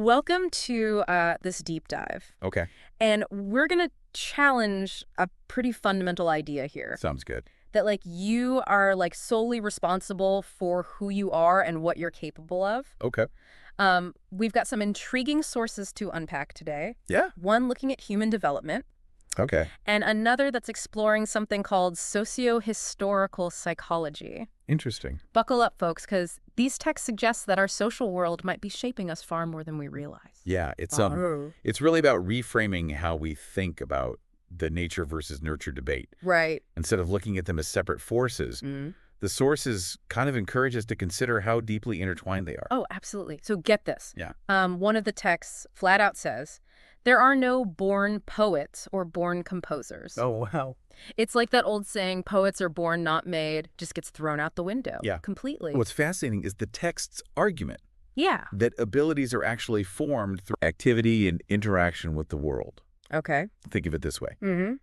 Welcome to this deep dive. Okay. And we're going to challenge a pretty fundamental idea here. Sounds good. That, like, you are, like, solely responsible for who you are and what you're capable of. Okay. We've got some intriguing sources to unpack today. Yeah. One looking at human development, Okay. and another that's exploring something called socio-historical psychology. Interesting. Buckle up, folks, because these texts suggest that our social world might be shaping us far more than we realize. Yeah, it's really about reframing how we think about the nature versus nurture debate. Right. Instead of looking at them as separate forces, the sources kind of encourage us to consider how deeply intertwined they are. Oh, absolutely. So get this. Yeah. One of the texts flat out says, there are no born poets or born composers. Oh, wow. It's like that old saying, poets are born, not made, just gets thrown out the window. Yeah. Completely. What's fascinating is the text's argument Yeah. that abilities are actually formed through activity and interaction with the world. Okay. Think of it this way. Mm-hmm.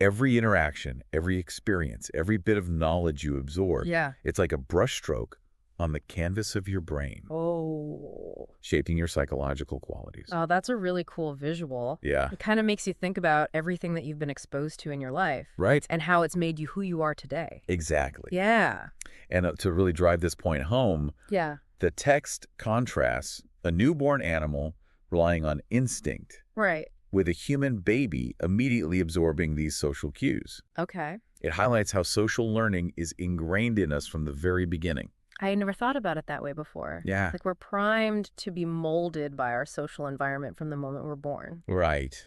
Every interaction, every experience, every bit of knowledge you absorb, Yeah. it's like a brushstroke on the canvas of your brain, Oh. shaping your psychological qualities. Oh, that's a really cool visual. Yeah. It kind of makes you think about everything that you've been exposed to in your life. Right. And how it's made you who you are today. Exactly. Yeah. And to really drive this point home, Yeah. the text contrasts a newborn animal relying on instinct Right. with a human baby immediately absorbing these social cues. Okay. It highlights how social learning is ingrained in us from the very beginning. I never thought about it that way before. Yeah. Like, we're primed to be molded by our social environment from the moment we're born. Right.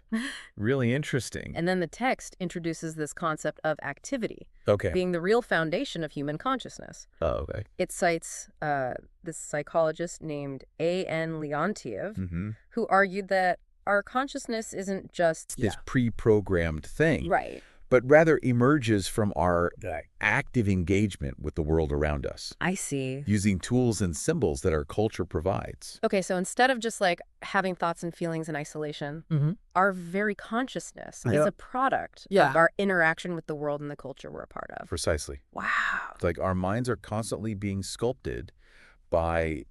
Really interesting. And then the text introduces this concept of activity Okay. being the real foundation of human consciousness. Oh, okay. It cites this psychologist named A.N. Leontiev, Mm-hmm. who argued that our consciousness isn't just This pre-programmed thing, right. but rather emerges from our active engagement with the world around us, I see. using tools and symbols that our culture provides. Okay, so instead of just like having thoughts and feelings in isolation, our very consciousness is a product of our interaction with the world and the culture we're a part of. Precisely. Wow. It's like our minds are constantly being sculpted by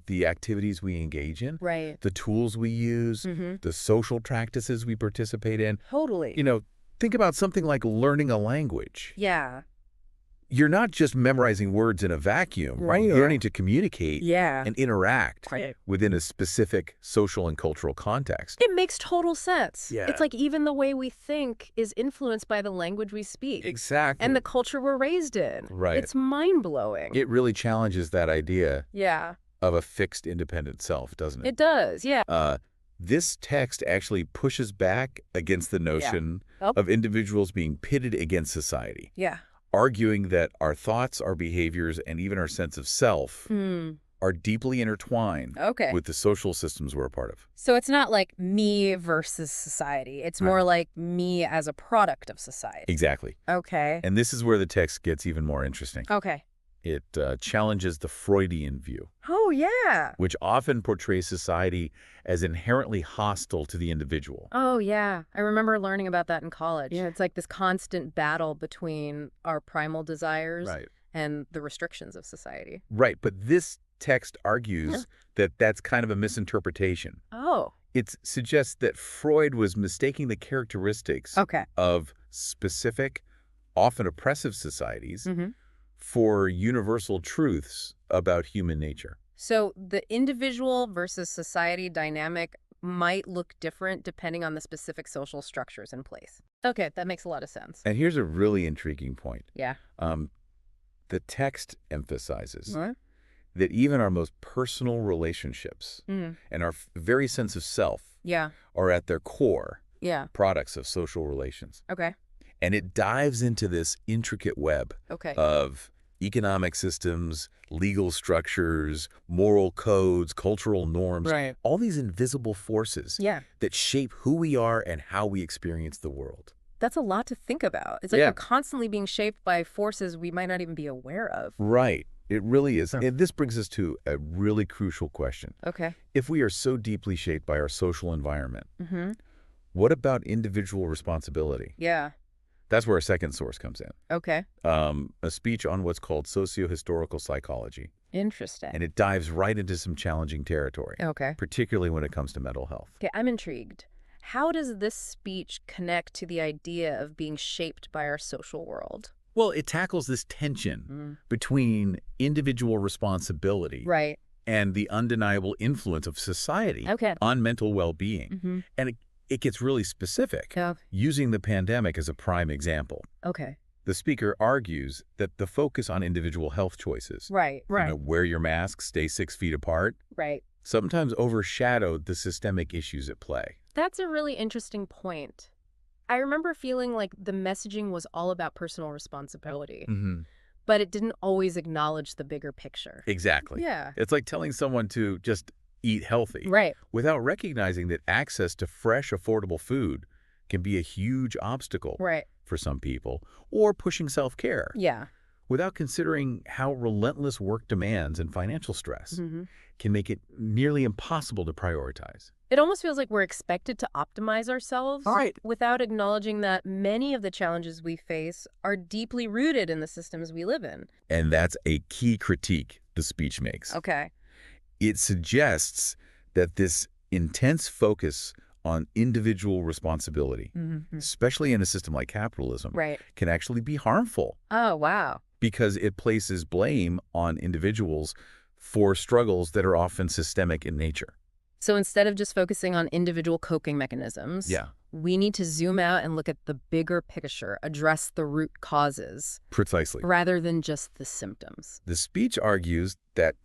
the activities we engage in, Right. the tools we use, the social practices we participate in. Totally. You know, think about something like learning a language. Yeah. You're not just memorizing words in a vacuum. Right. You're learning to communicate Yeah. and interact Right. within a specific social and cultural context. It makes total sense. Yeah. It's like even the way we think is influenced by the language we speak. Exactly. And the culture we're raised in. Right. It's mind-blowing. It really challenges that idea Yeah. of a fixed independent self, doesn't it? It does, yeah. This text actually pushes back against the notion Oh. of individuals being pitted against society, Yeah. arguing that our thoughts, our behaviors, and even our sense of self are deeply intertwined Okay. with the social systems we're a part of. So it's not like me versus society. It's more like me as a product of society. Exactly. Okay. And this is where the text gets even more interesting. Okay. It challenges the Freudian view, Oh, yeah. which often portrays society as inherently hostile to the individual. Oh, yeah. I remember learning about that in college. Yeah. It's like this constant battle between our primal desires and the restrictions of society. Right, but this text argues that that's kind of a misinterpretation. Oh. It suggests that Freud was mistaking the characteristics Okay. of specific, often oppressive societies for universal truths about human nature. So the individual versus society dynamic might look different depending on the specific social structures in place. Okay, that makes a lot of sense. And here's a really intriguing point. Yeah. The text emphasizes What? that even our most personal relationships and our very sense of self Yeah. are at their core Yeah. products of social relations. Okay. And it dives into this intricate web Okay. of economic systems, legal structures, moral codes, cultural norms, Right. all these invisible forces Yeah. that shape who we are and how we experience the world. That's a lot to think about. It's like Yeah. we're constantly being shaped by forces we might not even be aware of. Right. It really is. And this brings us to a really crucial question. Okay. If we are so deeply shaped by our social environment, Mm-hmm. what about individual responsibility? Yeah. That's where a second source comes in. Okay. A speech on what's called socio-historical psychology. Interesting. And it dives right into some challenging territory. Okay. Particularly when it comes to mental health. Okay, I'm intrigued. How does this speech connect to the idea of being shaped by our social world? Well, it tackles this tension between individual responsibility Right. and the undeniable influence of society on mental well-being. And it gets really specific, using the pandemic as a prime example. Okay. The speaker argues that the focus on individual health choices, Right. wear your mask, stay 6 feet apart, sometimes overshadowed the systemic issues at play. That's a really interesting point. I remember feeling like the messaging was all about personal responsibility, but it didn't always acknowledge the bigger picture. Exactly. Yeah. It's like telling someone to just eat healthy. Right. Without recognizing that access to fresh, affordable food can be a huge obstacle for some people, or pushing self-care. Yeah. Without considering how relentless work demands and financial stress can make it nearly impossible to prioritize. It almost feels like we're expected to optimize ourselves without acknowledging that many of the challenges we face are deeply rooted in the systems we live in. And that's a key critique the speech makes. Okay. It suggests that this intense focus on individual responsibility, especially in a system like capitalism, can actually be harmful. Oh, wow. Because it places blame on individuals for struggles that are often systemic in nature. So instead of just focusing on individual coping mechanisms, we need to zoom out and look at the bigger picture, address the root causes. Precisely. Rather than just the symptoms. The speech argues that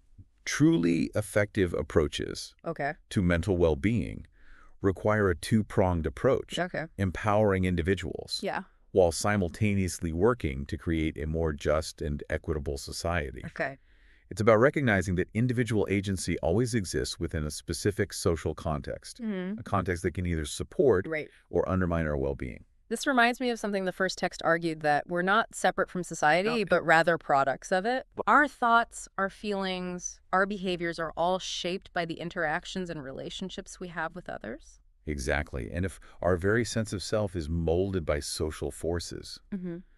truly effective approaches to mental well-being require a two-pronged approach, empowering individuals while simultaneously working to create a more just and equitable society. It's about recognizing that individual agency always exists within a specific social context, a context that can either support or undermine our well-being. This reminds me of something the first text argued, that we're not separate from society, but rather products of it. Our thoughts, our feelings, our behaviors are all shaped by the interactions and relationships we have with others. Exactly. And if our very sense of self is molded by social forces,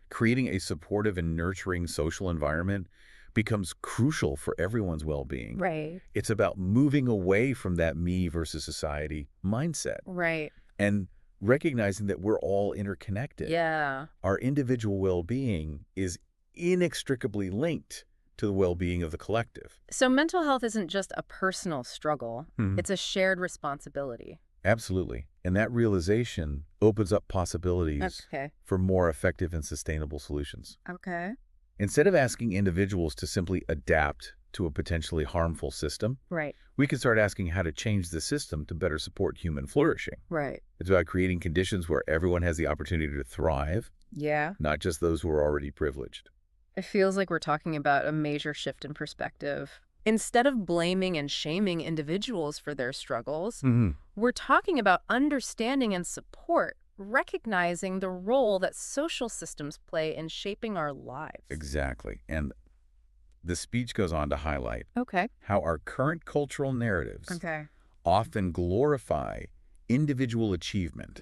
creating a supportive and nurturing social environment becomes crucial for everyone's well-being. It's about moving away from that me versus society mindset. And recognizing that we're all interconnected. Our individual well-being is inextricably linked to the well-being of the collective. So mental health isn't just a personal struggle. It's a shared responsibility. Absolutely. And that realization opens up possibilities for more effective and sustainable solutions. Instead of asking individuals to simply adapt to a potentially harmful system, we can start asking how to change the system to better support human flourishing. It's about creating conditions where everyone has the opportunity to thrive, not just those who are already privileged. It feels like we're talking about a major shift in perspective. Instead of blaming and shaming individuals for their struggles, we're talking about understanding and support, recognizing the role that social systems play in shaping our lives. Exactly. And the speech goes on to highlight how our current cultural narratives often glorify individual achievement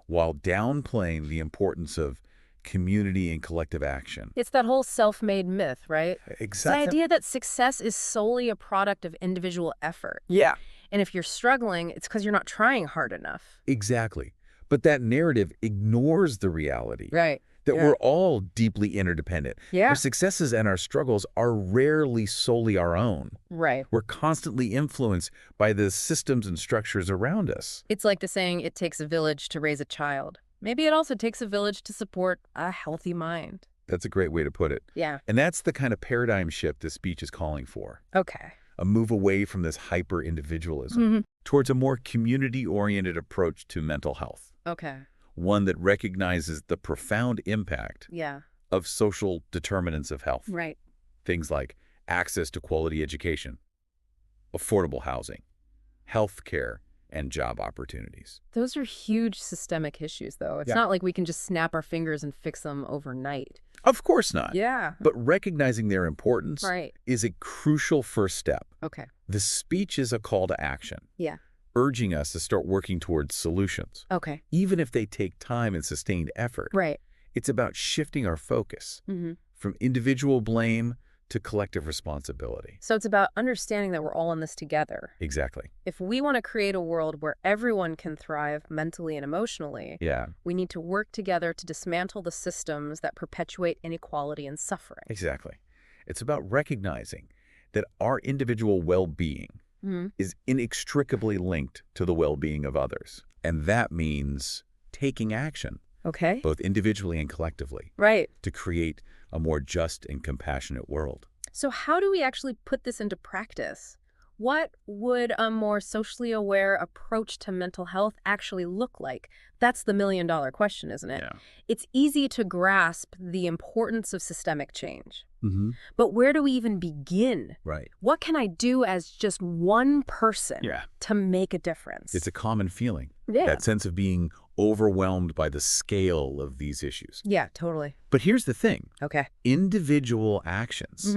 while downplaying the importance of community and collective action. It's that whole self-made myth, right? Exactly. It's the idea that success is solely a product of individual effort. And if you're struggling, it's because you're not trying hard enough. Exactly. But that narrative ignores the reality that we're all deeply interdependent. Our successes and our struggles are rarely solely our own. We're constantly influenced by the systems and structures around us. It's like the saying, it takes a village to raise a child. Maybe it also takes a village to support a healthy mind. That's a great way to put it. And that's the kind of paradigm shift this speech is calling for. A move away from this hyper-individualism towards a more community-oriented approach to mental health. One that recognizes the profound impact of social determinants of health. Things like access to quality education, affordable housing, health care, and job opportunities. Those are huge systemic issues, though. It's not like we can just snap our fingers and fix them overnight. Of course not. But recognizing their importance is a crucial first step. The speech is a call to action. Urging us to start working towards solutions. Even if they take time and sustained effort. It's about shifting our focus from individual blame to collective responsibility. So it's about understanding that we're all in this together. Exactly. If we want to create a world where everyone can thrive mentally and emotionally, we need to work together to dismantle the systems that perpetuate inequality and suffering. Exactly. It's about recognizing that our individual well-being is inextricably linked to the well-being of others. And that means taking action, both individually and collectively, to create a more just and compassionate world. So how do we actually put this into practice? What would a more socially aware approach to mental health actually look like? That's the million-dollar question, isn't it? Yeah. It's easy to grasp the importance of systemic change. But where do we even begin? Right. What can I do as just one person to make a difference? It's a common feeling. That sense of being overwhelmed by the scale of these issues. Yeah, totally. But here's the thing. Individual actions,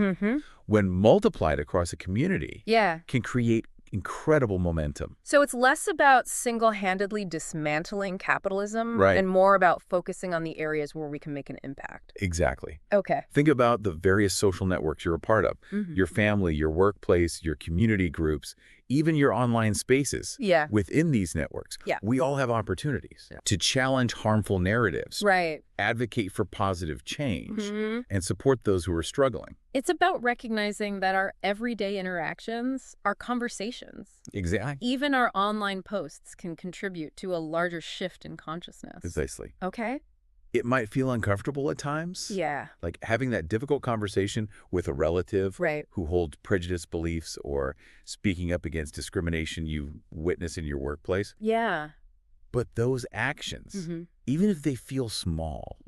when multiplied across a community, can create incredible momentum. So it's less about single-handedly dismantling capitalism Right. and more about focusing on the areas where we can make an impact. Exactly. Okay. Think about the various social networks you're a part of. Your family, your workplace, your community groups, even your online spaces. Within these networks, we all have opportunities to challenge harmful narratives, advocate for positive change, and support those who are struggling. It's about recognizing that our everyday interactions are conversations. Exactly. Even our online posts can contribute to a larger shift in consciousness. Precisely. Okay. It might feel uncomfortable at times. Like having that difficult conversation with a relative who holds prejudiced beliefs or speaking up against discrimination you witness in your workplace. But those actions, even if they feel small,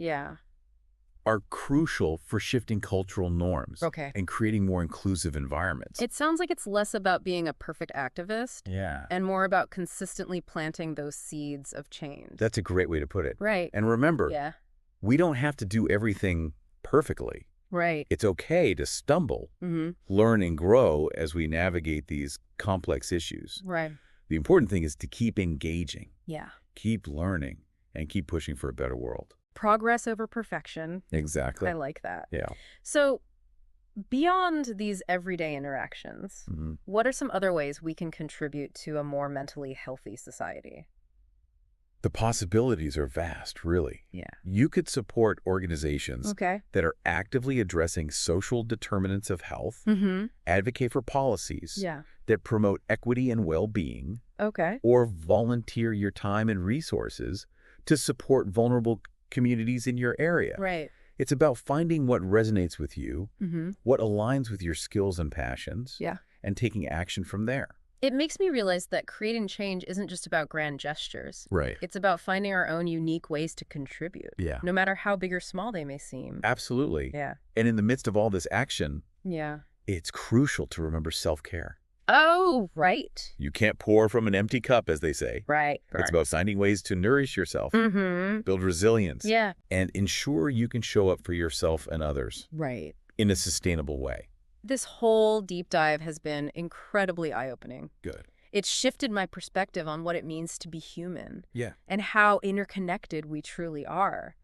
are crucial for shifting cultural norms and creating more inclusive environments. It sounds like it's less about being a perfect activist and more about consistently planting those seeds of change. That's a great way to put it. Right. And remember, we don't have to do everything perfectly. Right. It's okay to stumble, learn, and grow as we navigate these complex issues. Right. The important thing is to keep engaging, Yeah. keep learning, and keep pushing for a better world. Progress over perfection. Exactly. I like that. Yeah. So beyond these everyday interactions, what are some other ways we can contribute to a more mentally healthy society? The possibilities are vast, really. You could support organizations that are actively addressing social determinants of health, advocate for policies that promote equity and well-being, or volunteer your time and resources to support vulnerable communities in your area. Right. It's about finding what resonates with you, what aligns with your skills and passions, and taking action from there. It makes me realize that creating change isn't just about grand gestures. Right. It's about finding our own unique ways to contribute, no matter how big or small they may seem. Absolutely. And in the midst of all this action, it's crucial to remember self-care. Oh, right. You can't pour from an empty cup, as they say. Right. It's about finding ways to nourish yourself, build resilience, and ensure you can show up for yourself and others in a sustainable way. This whole deep dive has been incredibly eye-opening. Good. It's shifted my perspective on what it means to be human. Yeah. And how interconnected we truly are.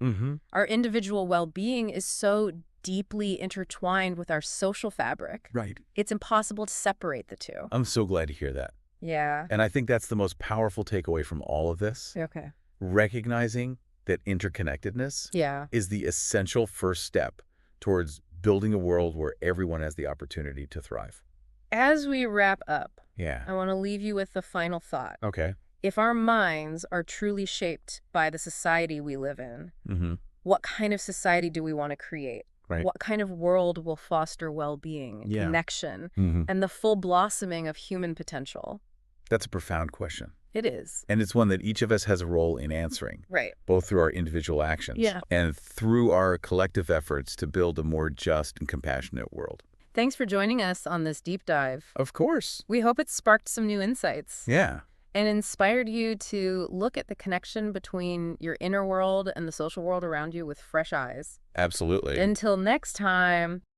Our individual well-being is so deeply intertwined with our social fabric. Right. It's impossible to separate the two. I'm so glad to hear that. Yeah. And I think that's the most powerful takeaway from all of this. Okay. Recognizing that interconnectedness is the essential first step towards building a world where everyone has the opportunity to thrive. As we wrap up, Yeah. I want to leave you with the final thought. Okay. If our minds are truly shaped by the society we live in, what kind of society do we want to create? Right. What kind of world will foster well-being, connection, and the full blossoming of human potential? That's a profound question. It is. And it's one that each of us has a role in answering. Right. Both through our individual actions and through our collective efforts to build a more just and compassionate world. Thanks for joining us on this deep dive. Of course. We hope it sparked some new insights. Yeah. And inspired you to look at the connection between your inner world and the social world around you with fresh eyes. Absolutely. Until next time.